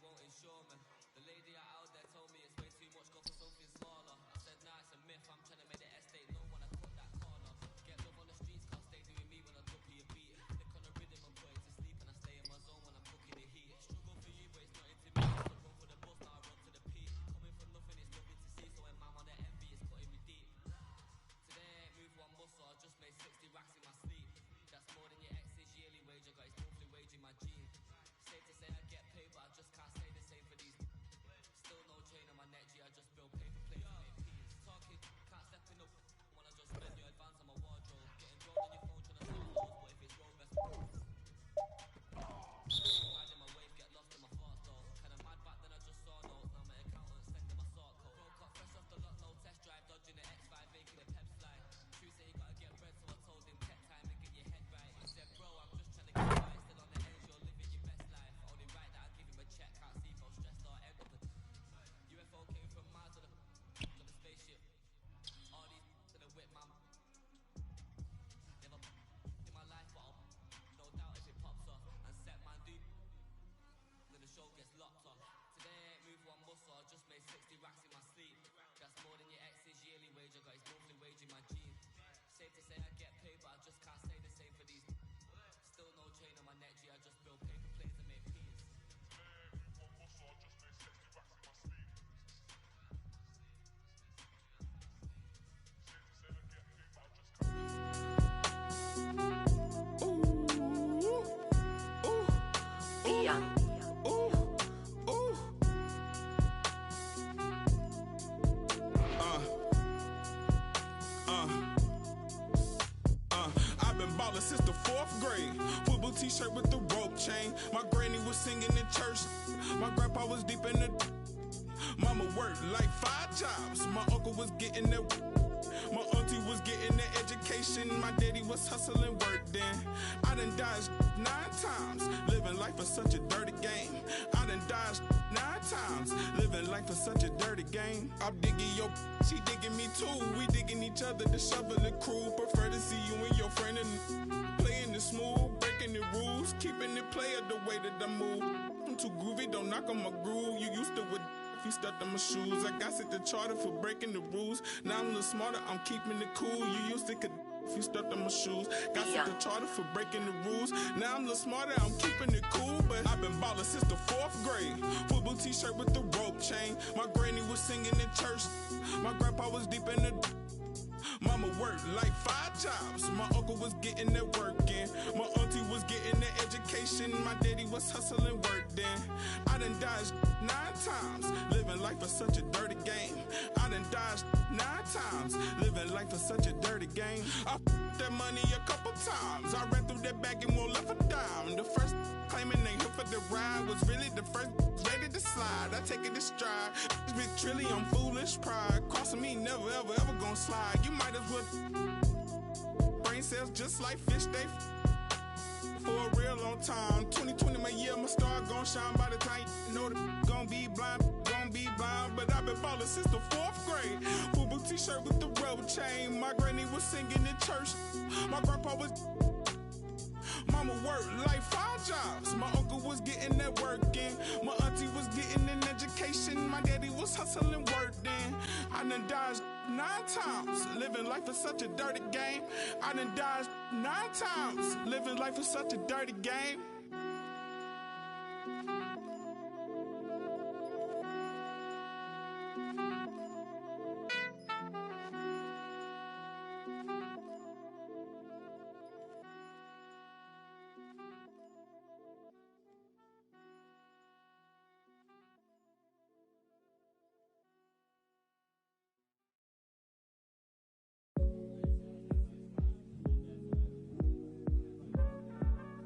won't insure me. The lady out there told me it's way too much, go for something smaller. I said nah, it's a myth, I'm trying to make the estate known when I cut that corner. Get love on the streets, can't stay doing me when I drop you a beat. Lick on the rhythm, I'm putting to sleep and I stay in my zone when I'm cooking the heat. Struggle for you, but it's not into me. So run for the bus, now I run to the peak. Coming from nothing, it's nothing to see, so when man on the envy, it's cutting me deep. Today I ain't moved one muscle, I just made 60 racks in my sleep. That's more than your ex's yearly wage, I got his monthly wage in my jeans. Safe to say I get paid, but I just can't say the same for these. Still no chain on my neck, G, I just build paper plates and make peas. Talking, can't step in up when I just spend your advance on my wardrobe. Getting drawn on your phone trying to sell loads, but if it's road best riding my wave, get lost in my thoughts though. Kinda mad back then I just saw notes, now my accountant sending my sort code. Broke up fresh off the lot, no test drive, dodging the X5, making the peps fly. True say you gotta get bread, so I told him take time and get your head right. He said bro, I'm just trying to get by, still on the edge, you're living your best life. Only right that I give him a check, can't see if I'm stressed or end up a UFO came from Mars on the spaceship. All these to the whip, man. Never in my life, but I'll no doubt if it pops off and set man do. Then the show gets locked off. Today I ain't moved one muscle, I just made 60 racks in my sleep. That's more than your ex's yearly wage, I got his monthly wage in my jeans. Safe to say I get paid, but I just can't say the same for these. Still no chain on my neck, G, I just build paper plates and make peas. Today I ain't moved one muscle, I just made 60 racks in my sleep. Safe to say I get paid, but I just can't. I've been ballin' since the 4th grade. Football t-shirt with the rope chain. My granny was singing in church. My grandpa was deep in the. Mama worked like 5 jobs. My uncle was getting that. My auntie was getting the education. My daddy was hustling work then. I done dodged 9 times. Living life is such a dirty game. I done dodged 9 times. Living life is such a dirty game. I'm digging your, she digging me too. We digging each other, the shovel the crew. Prefer to see you and your friend and playing it smooth, breaking the rules, keeping it player the way that I move. I'm too groovy, don't knock on my groove. You used to with you stepped on my shoes. I got set the charter for breaking the rules. Now I'm a little smarter, I'm keeping it cool. You used to could if you stepped on my shoes. Got set the charter for breaking the rules. Now I'm a little smarter, I'm keeping it cool. But I've been ballin' since the 4th grade. Football t-shirt with the rope chain. My granny was singing in church. My grandpa was deep in the. Mama worked like 5 jobs. My uncle was getting that work in. My auntie was getting the education. My daddy was hustling work then. I done dodged 9 times. Living life is such a dirty game. I done dodged 9 times. Living life is such a dirty game. I f***ed that money a couple times. I ran through that bag and won't left a dime. The first claiming they here for the ride was really the first ready to slide. I take it in stride. Big trilly, I'm foolish pride. Crossing me, never ever ever gonna slide. You might as well. Brain cells just like fish, they for a real long time. 2020 my year, my star gon' shine. By the time you know the gon' be blind. But I've been ballin' since the 4th grade. Football t-shirt with the rope chain. My granny was singing in church. My grandpa was. Mama worked like 5 jobs. My uncle was getting that work in. My auntie was getting an education. My daddy was hustling work then. I done dodged 9 times. Living life is such a dirty game. I done dodged 9 times. Living life is such a dirty game.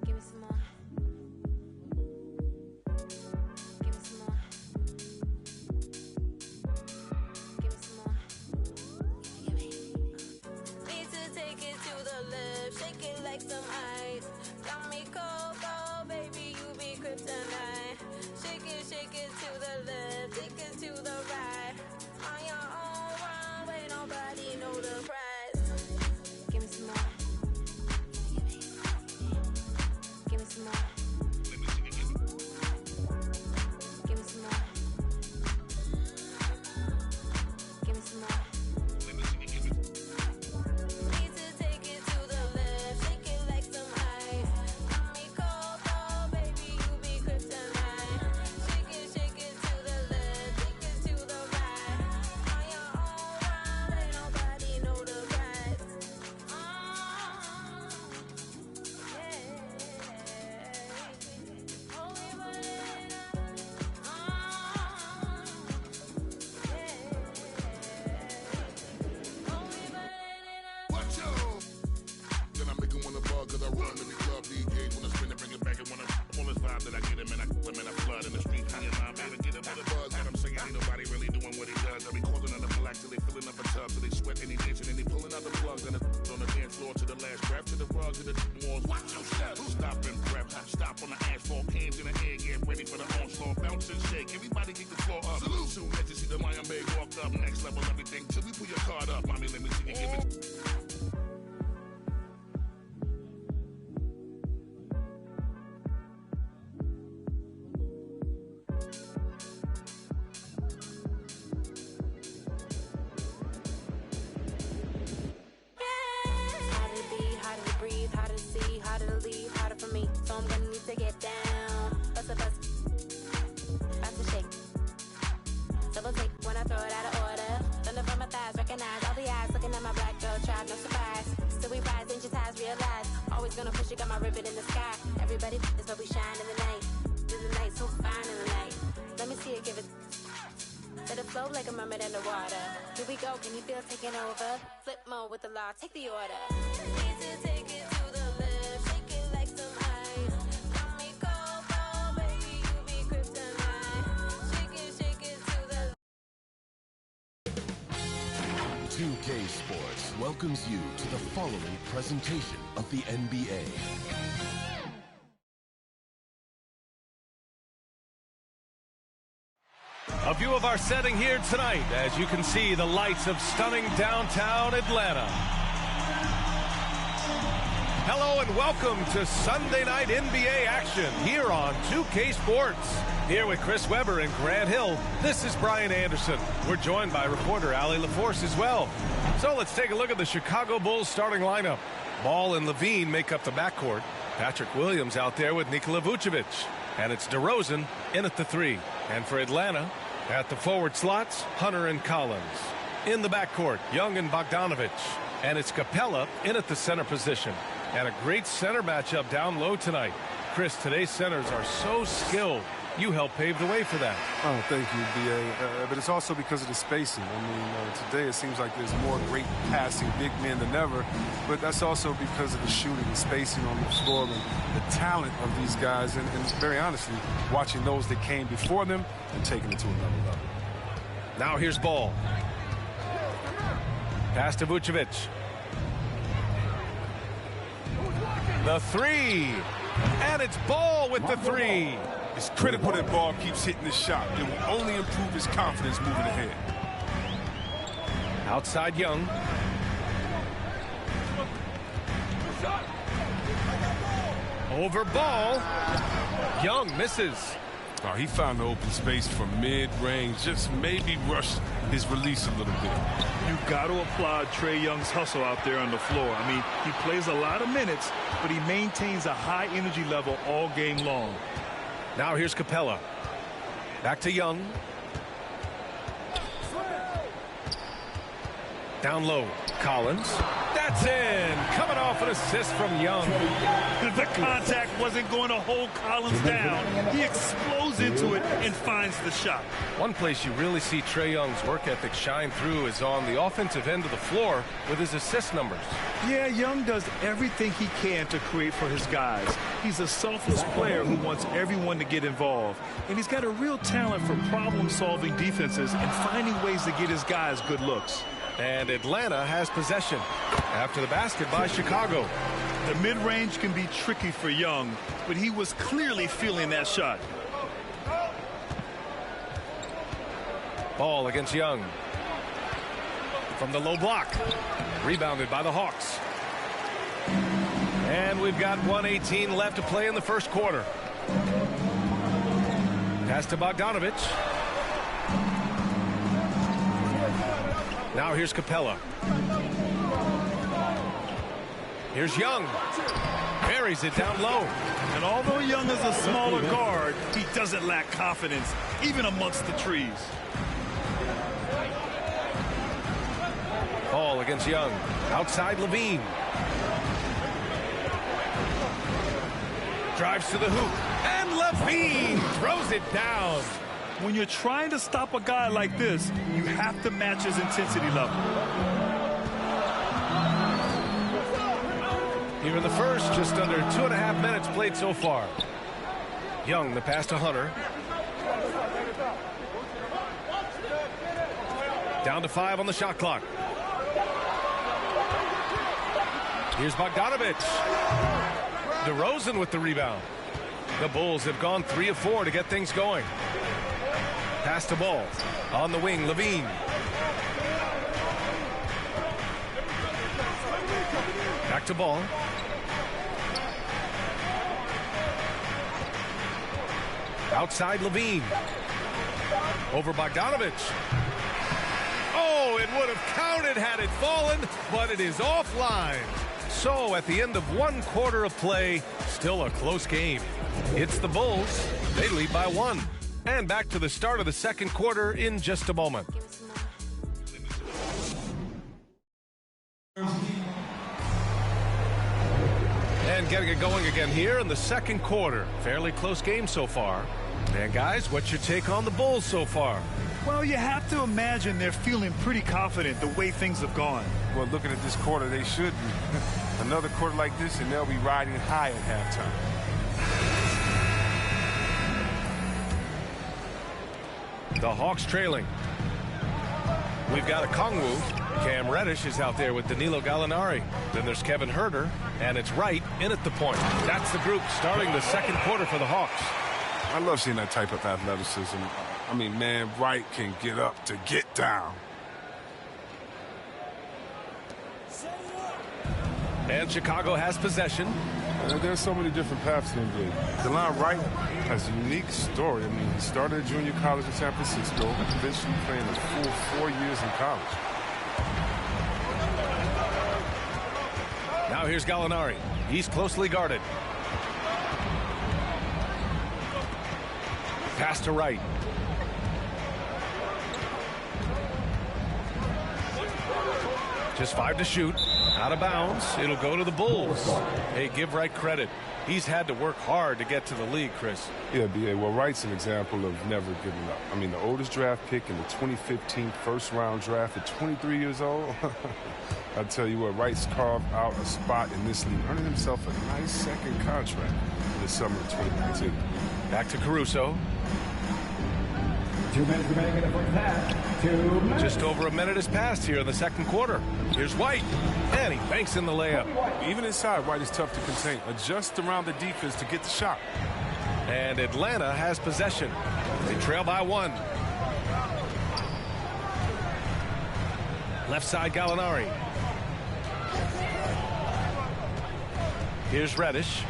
Give me some more. Give me some more. Give me some more. Need to take it to the left, shake it like some ice. Got me cold, cold, baby, you be kryptonite. Shake it to the left, take it to the right. On your own runway, nobody know the price. Give me some more. Give me some more. Give thugs in the walls. Watch your step. Stop and prep. Stop on the asphalt. Hands in the air. Get ready for the onslaught. Bounce and shake. Everybody keep the floor up. Salute. Soon as you see the Lion Bay walk up. Next level everything. Till we pull your card up. Mommy, let me see you give it. Gonna push it, got my ribbon in the sky. Everybody is but we shine in the night. Do the night so fine in the night. Let me see it, give it. Let it flow like a mermaid underwater. Here we go, can you feel taking over? Flip mode with the law, take the order. Need to take it to the left, shake it like some ice. Got me cold, cold, baby, you be kryptonite. Shake it to the 2K Sports welcomes you to the following presentation of the NBA. A view of our setting here tonight. As you can see, the lights of stunning downtown Atlanta. Hello and welcome to Sunday night NBA action here on 2K Sports. Here with Chris Webber and Grant Hill, this is Brian Anderson. We're joined by reporter Allie LaForce as well. So let's take a look at the Chicago Bulls starting lineup. Ball and Levine make up the backcourt. Patrick Williams out there with Nikola Vucevic. And it's DeRozan in at the 3. And for Atlanta, at the forward slots, Hunter and Collins. In the backcourt, Young and Bogdanovic. And it's Capella in at the center position. And a great center matchup down low tonight. Chris, today's centers are so skilled. You helped pave the way for that. Oh, thank you, B.A. But it's also because of the spacing. I mean, today it seems like there's more great passing big men than ever, but that's also because of the shooting, the spacing on the floor, and the talent of these guys, and very honestly, watching those that came before them and taking it to another level. Now here's Ball. Pass to Vucevic. The 3. And it's Ball with the 3. It's critical that Ball keeps hitting the shot. It will only improve his confidence moving ahead. Outside Young. Over Ball. Young misses. Oh, he found the open space from mid-range. Just maybe rushed his release a little bit. You got to applaud Trae Young's hustle out there on the floor. I mean, he plays a lot of minutes, but he maintains a high energy level all game long. Now here's Capella. Back to Young. Down low, Collins. That's in. Coming off an assist from Young. The contact wasn't going to hold Collins down. He explodes into it and finds the shot. One place you really see Trae Young's work ethic shine through is on the offensive end of the floor with his assist numbers. Yeah, Young does everything he can to create for his guys. He's a selfless player who wants everyone to get involved. And he's got a real talent for problem-solving defenses and finding ways to get his guys good looks. And Atlanta has possession after the basket by Chicago. The mid-range can be tricky for Young, but he was clearly feeling that shot. Ball against Young. From the low block. Rebounded by the Hawks. And we've got 1:18 left to play in the first quarter. Pass to Bogdanovic. Now here's Capella. Here's Young. Buries it down low. And although Young is a smaller guard, he doesn't lack confidence, even amongst the trees. Ball against Young. Outside Levine. Drives to the hoop. And Levine throws it down. When you're trying to stop a guy like this, you have to match his intensity level. Here in the first, just under 2.5 minutes played so far. Young, the pass to Hunter. Down to 5 on the shot clock. Here's Bogdanovich. DeRozan with the rebound. The Bulls have gone 3 of 4 to get things going. Pass to Ball. On the wing, Levine. Back to Ball. Outside Levine. Over Bogdanovich. Oh, it would have counted had it fallen, but it is offline. So at the end of 1 quarter of play, still a close game. It's the Bulls. They lead by 1. And back to the start of the second quarter in just a moment. And getting it going again here in the second quarter. Fairly close game so far. And guys, what's your take on the Bulls so far? Well, you have to imagine they're feeling pretty confident the way things have gone. Well, looking at this quarter, they should be. Another quarter like this, and they'll be riding high at halftime. The Hawks trailing. We've got a Kongwu. Cam Reddish is out there with Danilo Gallinari. Then there's Kevin Huerter, and it's Wright in at the point. That's the group starting the second quarter for the Hawks. I love seeing that type of athleticism. I mean, man, Wright can get up to get down. And Chicago has possession. And there's so many different paths to NBA. Delon Wright has a unique story. I mean, he started at junior college in San Francisco, eventually playing a full 4 years in college. Now here's Gallinari. He's closely guarded. Pass to Wright. Just 5 to shoot. Out of bounds. It'll go to the Bulls. Hey, give Wright credit. He's had to work hard to get to the league, Chris. Yeah, B.A. Well, Wright's an example of never giving up. I mean, the oldest draft pick in the 2015 first-round draft at 23 years old. I tell you what, Wright's carved out a spot in this league, earning himself a nice second contract in the summer of 2019. Back to Caruso. 2 minutes remaining in the first half. 2 minutes. Just over a minute has passed here in the second quarter. Here's White, and he banks in the layup. Even inside, White is tough to contain. Adjust around the defense to get the shot. And Atlanta has possession. They trail by 1. Left side, Gallinari. Here's Reddish.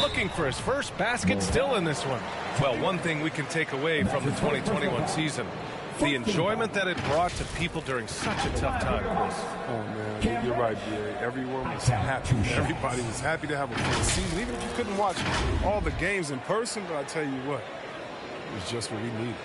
Looking for his first basket, still in this one. Well, one thing we can take away from the 2021 season, the enjoyment that it brought to people during such a tough time, Chris. Oh, man, you're right, B.A. Everyone was happy. Everybody was happy to have a full season, even if you couldn't watch all the games in person. But I tell you what, it was just what we needed.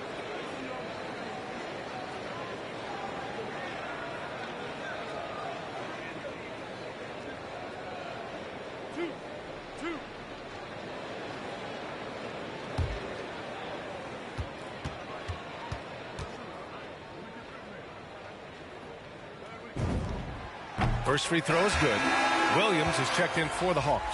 First free throw is good. Williams is checked in for the Hawks.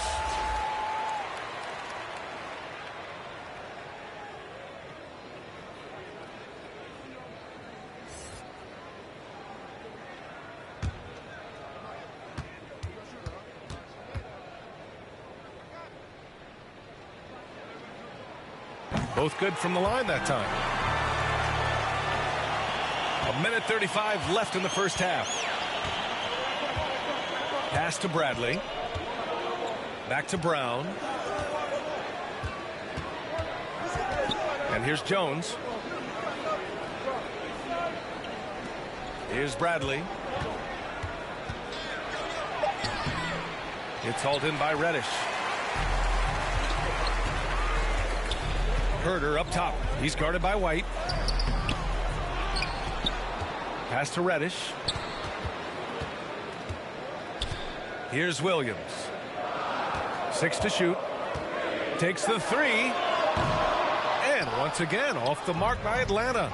Both good from the line that time. 1:35 left in the first half. Pass to Bradley. Back to Brown. And here's Jones. Here's Bradley. It's hauled in by Reddish. Huerter up top. He's guarded by White. Pass to Reddish. Here's Williams. 6 to shoot. Takes the 3. And once again, off the mark by Atlanta.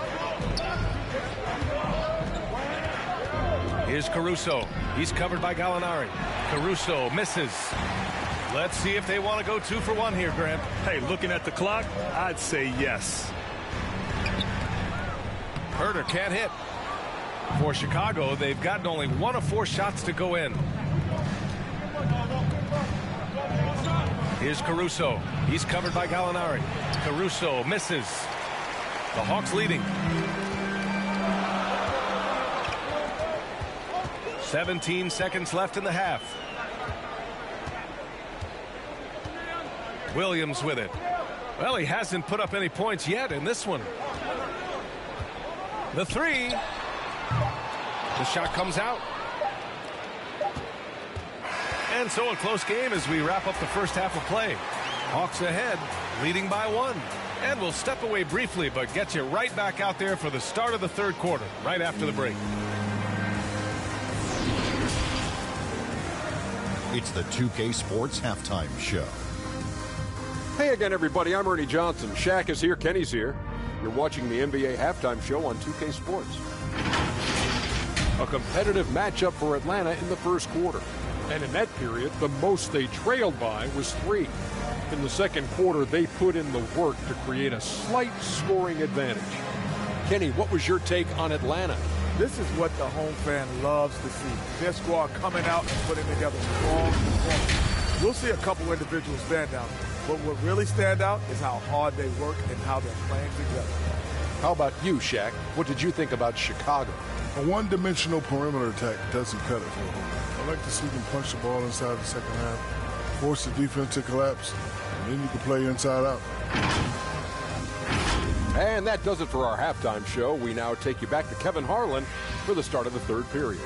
Here's Caruso. He's covered by Gallinari. Caruso misses. Let's see if they want to go 2 for 1 here, Grant. Hey, looking at the clock, I'd say yes. Huerter can't hit. For Chicago, they've gotten only 1 of 4 shots to go in. Here's Caruso. He's covered by Gallinari. Caruso misses. The Hawks leading. 17 seconds left in the half. Williams with it. Well, he hasn't put up any points yet in this one. The three. The shot comes out. And so a close game as we wrap up the first half of play. Hawks ahead, leading by 1. And we'll step away briefly, but get you right back out there for the start of the third quarter, right after the break. It's the 2K Sports Halftime Show. Hey again, everybody. I'm Ernie Johnson. Shaq is here. Kenny's here. You're watching the NBA Halftime Show on 2K Sports. A competitive matchup for Atlanta in the first quarter. And in that period, the most they trailed by was 3. In the second quarter, they put in the work to create a slight scoring advantage. Kenny, what was your take on Atlanta? This is what the home fan loves to see. Their squad coming out and putting together strong performance. You'll see a couple individuals stand out, but what really stand out is how hard they work and how they're playing together. How about you, Shaq? What did you think about Chicago? A one-dimensional perimeter attack doesn't cut it for them. I like to see them punch the ball inside the second half, force the defense to collapse, and then you can play inside out. And that does it for our halftime show. We now take you back to Kevin Harlan for the start of the third period.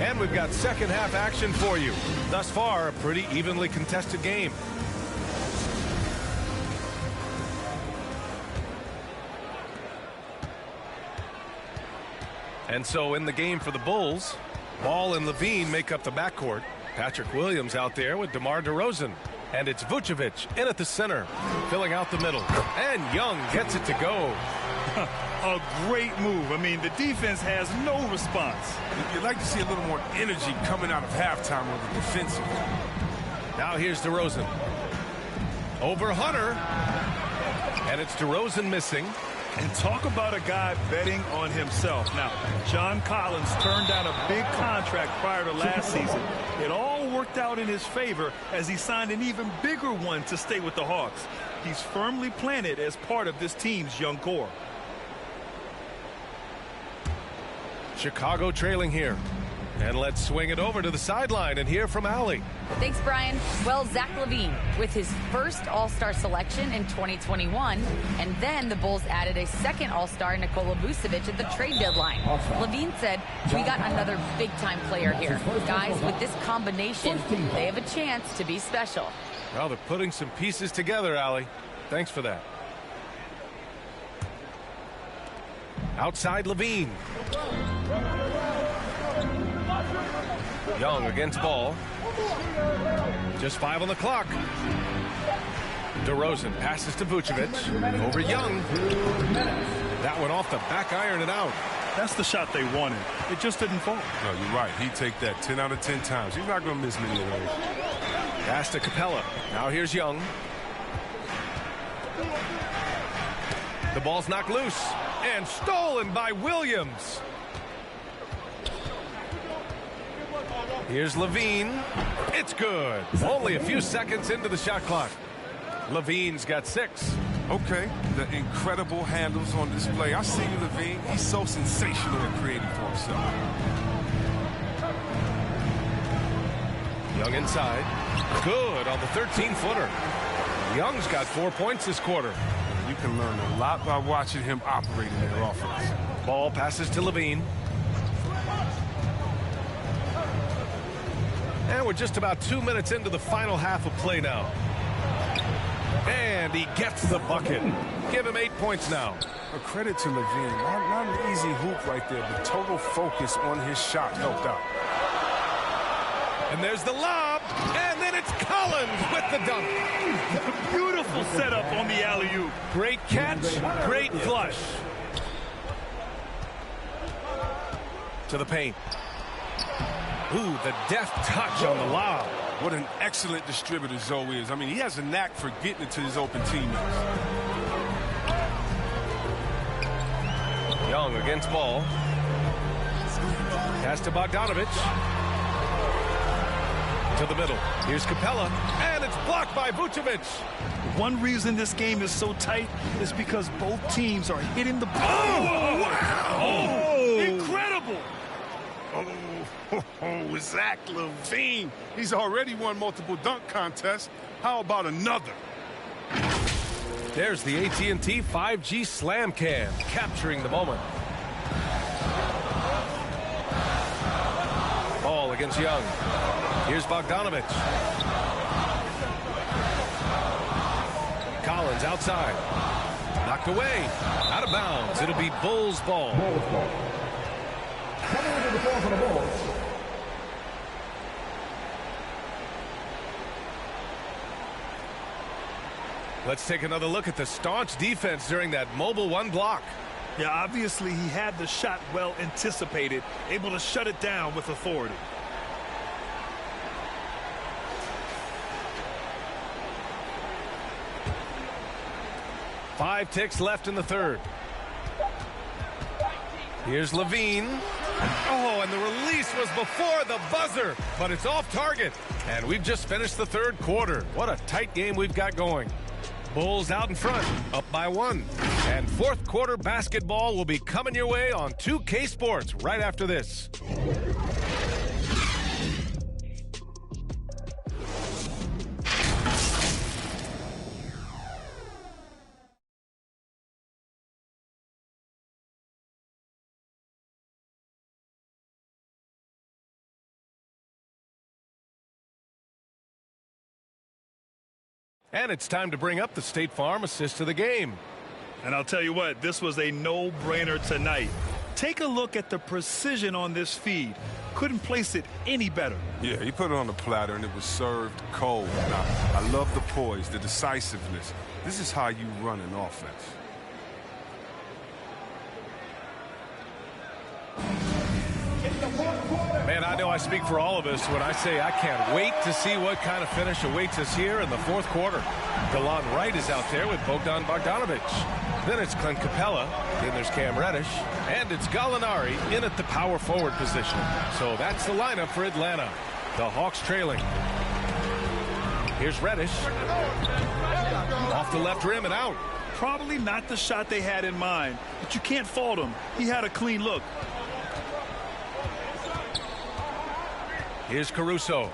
And we've got second half action for you. Thus far, a pretty evenly contested game. And so in the game for the Bulls, Ball and Levine make up the backcourt. Patrick Williams out there with DeMar DeRozan. And it's Vucevic in at the center, filling out the middle. And Young gets it to go. A great move. I mean, the defense has no response. You'd like to see a little more energy coming out of halftime with the defensive. Now here's DeRozan. Over Hunter. And it's DeRozan missing. And talk about a guy betting on himself. Now, John Collins turned down a big contract prior to last season. It all worked out in his favor as he signed an even bigger one to stay with the Hawks. He's firmly planted as part of this team's young core. Chicago trailing here. And let's swing it over to the sideline and hear from Allie. Thanks, Brian. Well, Zach LaVine with his first All-Star selection in 2021, and then the Bulls added a second All-Star, Nikola Vucevic, at the trade deadline. LaVine said, "We got another big-time player here. Guys, with this combination, they have a chance to be special." Well, they're putting some pieces together, Allie. Thanks for that. Outside Levine. Young against Ball. Just 5 on the clock. DeRozan passes to Vucevic. Over Young. That one off the back iron and out. That's the shot they wanted. It just didn't fall. No, you're right. He'd take that 10 out of 10 times. He's not going to miss many of those. Pass to Capella. Now here's Young. The ball's knocked loose. And stolen by Williams. Here's Levine. It's good. Only a few seconds into the shot clock. Levine's got 6. Okay, the incredible handles on display. I see you, Levine. He's so sensational and creative for himself. Young inside. Good on the 13-footer. Young's got 4 points this quarter. You can learn a lot by watching him operate in their offense. Ball passes to Levine. And we're just about 2 minutes into the final half of play now. And he gets the bucket. Give him 8 points now. A credit to Levine. Not an easy hoop right there, but total focus on his shot helped out. And there's the lob. And then it's Collins with the dunk. Beautiful setup on the alley-oop. Great catch, great flush. To the paint. Ooh, the deft touch on the lob. What an excellent distributor Zoe is. I mean, he has a knack for getting it to his open teammates. Young against ball. Pass to Bogdanovich. To the middle. Here's Capella, and it's blocked by Vucevic. One reason this game is so tight is because both teams are hitting the ball. Oh, wow! Oh, incredible! Oh, Zach LaVine. He's already won multiple dunk contests. How about another? There's the AT&T 5G Slam Cam, capturing the moment. Ball against Young. Here's Bogdanovich. Collins outside. Knocked away. Out of bounds. It'll be Bulls ball. Coming into the ball for the Bulls. Let's take another look at the staunch defense during that mobile one block. Yeah, obviously he had the shot well anticipated, able to shut it down with authority. Five ticks left in the third. Here's LaVine. Oh, and the release was before the buzzer, but it's off target. And we've just finished the third quarter. What a tight game we've got going. Bulls out in front, up by 1. And fourth quarter basketball will be coming your way on 2K Sports right after this. And it's time to bring up the State Farm assist of the game. And I'll tell you what, this was a no-brainer tonight. Take a look at the precision on this feed. Couldn't place it any better. Yeah, he put it on the platter and it was served cold. Now, I love the poise, the decisiveness. This is how you run an offense. Man, I know I speak for all of us when I say I can't wait to see what kind of finish awaits us here in the fourth quarter. Delon Wright is out there with Bogdan Bogdanovich. Then it's Clint Capella. Then there's Cam Reddish. And it's Gallinari in at the power forward position. So that's the lineup for Atlanta. The Hawks trailing. Here's Reddish. Off the left rim and out. Probably not the shot they had in mind, but you can't fault him. He had a clean look. Here's Caruso.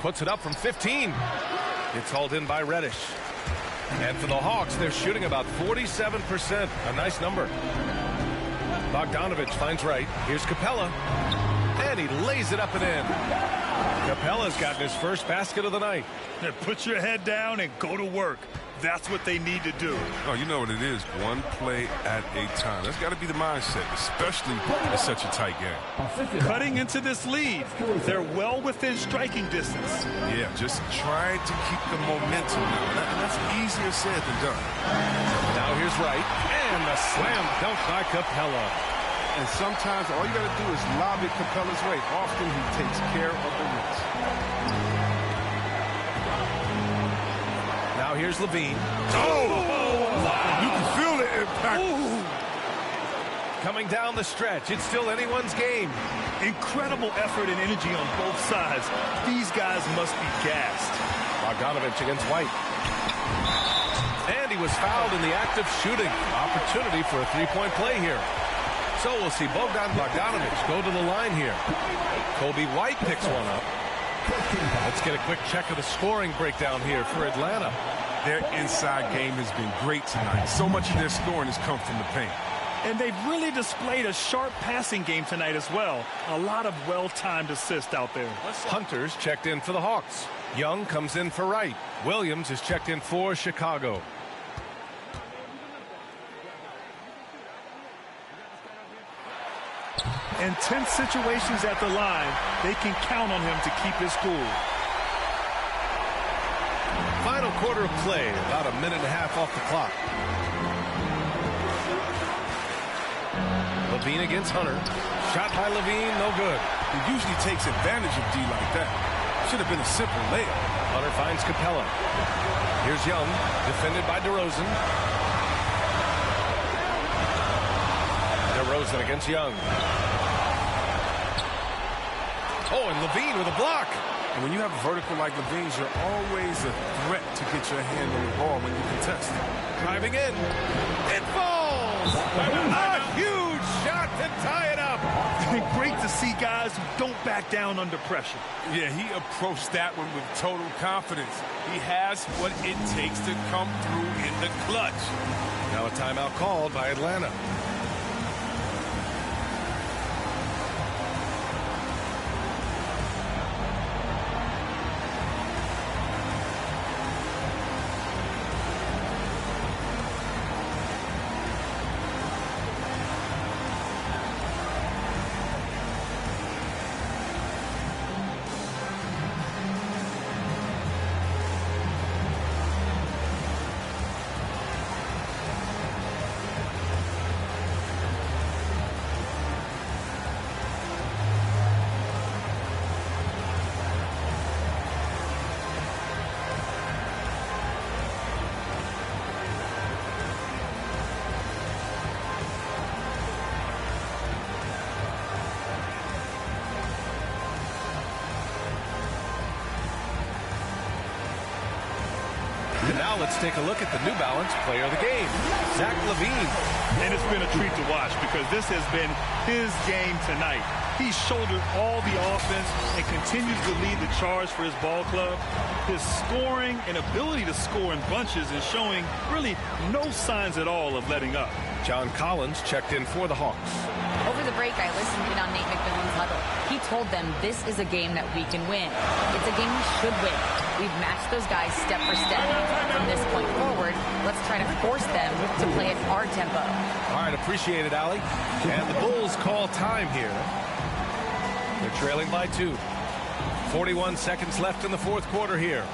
Puts it up from 15. It's hauled in by Reddish. And for the Hawks, they're shooting about 47%. A nice number. Bogdanovich finds Wright. Here's Capella. And he lays it up and in. Capella's gotten his first basket of the night. Yeah, put your head down and go to work. That's what they need to do. Oh, you know what it is. One play at a time. That's got to be the mindset, especially in such a tight game. Cutting into this lead. They're well within striking distance. Yeah, just trying to keep the momentum now. And that's easier said than done. Now here's Wright. And the slam dunk by Capella. And sometimes all you got to do is lob it Capella's way. Often he takes care of the reach. Now here's LaVine. Oh! Wow. You can feel the impact. Ooh. Coming down the stretch. It's still anyone's game. Incredible effort and energy on both sides. These guys must be gassed. Bogdanovich against White. And he was fouled in the act of shooting. Opportunity for a three-point play here. So we'll see Bogdan Bogdanovich go to the line here. Kobe White picks one up. Let's get a quick check of the scoring breakdown here for Atlanta. Their inside game has been great tonight. So much of their scoring has come from the paint. And they've really displayed a sharp passing game tonight as well. A lot of well-timed assists out there. Hunter's checked in for the Hawks. Young comes in for Wright. Williams is checked in for Chicago. In tense situations at the line, they can count on him to keep his cool. Final quarter of play, about a minute and a half off the clock. LaVine against Hunter. Shot by LaVine, no good. He usually takes advantage of D like that. Should have been a simple layup. Hunter finds Capella. Here's Young, defended by DeRozan. DeRozan against Young. Oh, and LaVine with a block. And when you have a vertical like LaVine's, you're always a threat to get your hand on the ball when you contest. Driving in. It falls! A huge shot to tie it up. Great to see guys who don't back down under pressure. Yeah, he approached that one with total confidence. He has what it takes to come through in the clutch. Now a timeout called by Atlanta. And now let's take a look at the New Balance player of the game, Zach LaVine. And it's been a treat to watch because this has been his game tonight. He's shouldered all the offense and continues to lead the charge for his ball club. His scoring and ability to score in bunches is showing really no signs at all of letting up. John Collins checked in for the Hawks. Over the break, I listened in on Nate McMillan's huddle. He told them this is a game that we can win. It's a game we should win. We've matched those guys step for step. From this point forward, let's try to force them to play at our tempo. All right, appreciate it, Allie. And the Bulls call time here. They're trailing by 2. 41 seconds left in the fourth quarter here.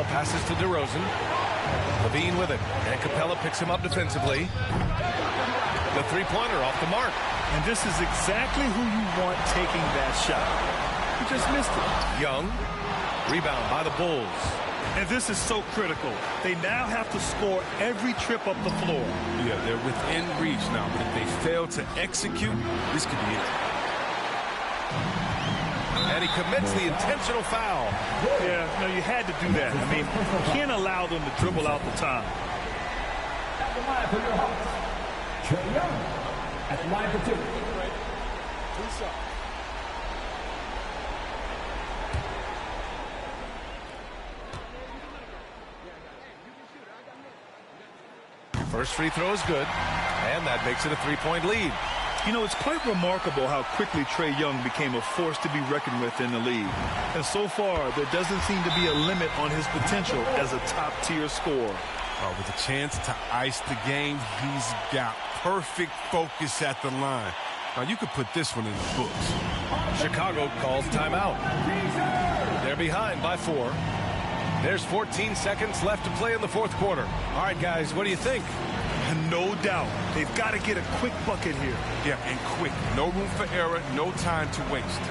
Passes to DeRozan. LaVine with it. And Capella picks him up defensively. The three-pointer off the mark. And this is exactly who you want taking that shot. He just missed it. Young. Rebound by the Bulls. And this is so critical. They now have to score every trip up the floor. Yeah, they're within reach now. But if they fail to execute, this could be it. And he commits the intentional foul. Yeah, no, you had to do that. I mean, you can't allow them to dribble out the time. At the line for your Hawks, Trae Young. At the line for 2. First free throw is good, and that makes it a 3-point lead. You know, it's quite remarkable how quickly Trae Young became a force to be reckoned with in the league. And so far, there doesn't seem to be a limit on his potential as a top-tier scorer. With a chance to ice the game, he's got perfect focus at the line. Now, you could put this one in the books. Chicago calls timeout. They're behind by 4. There's 14 seconds left to play in the fourth quarter. All right, guys, what do you think? And no doubt, they've got to get a quick bucket here. Yeah, and quick. No room for error, no time to waste.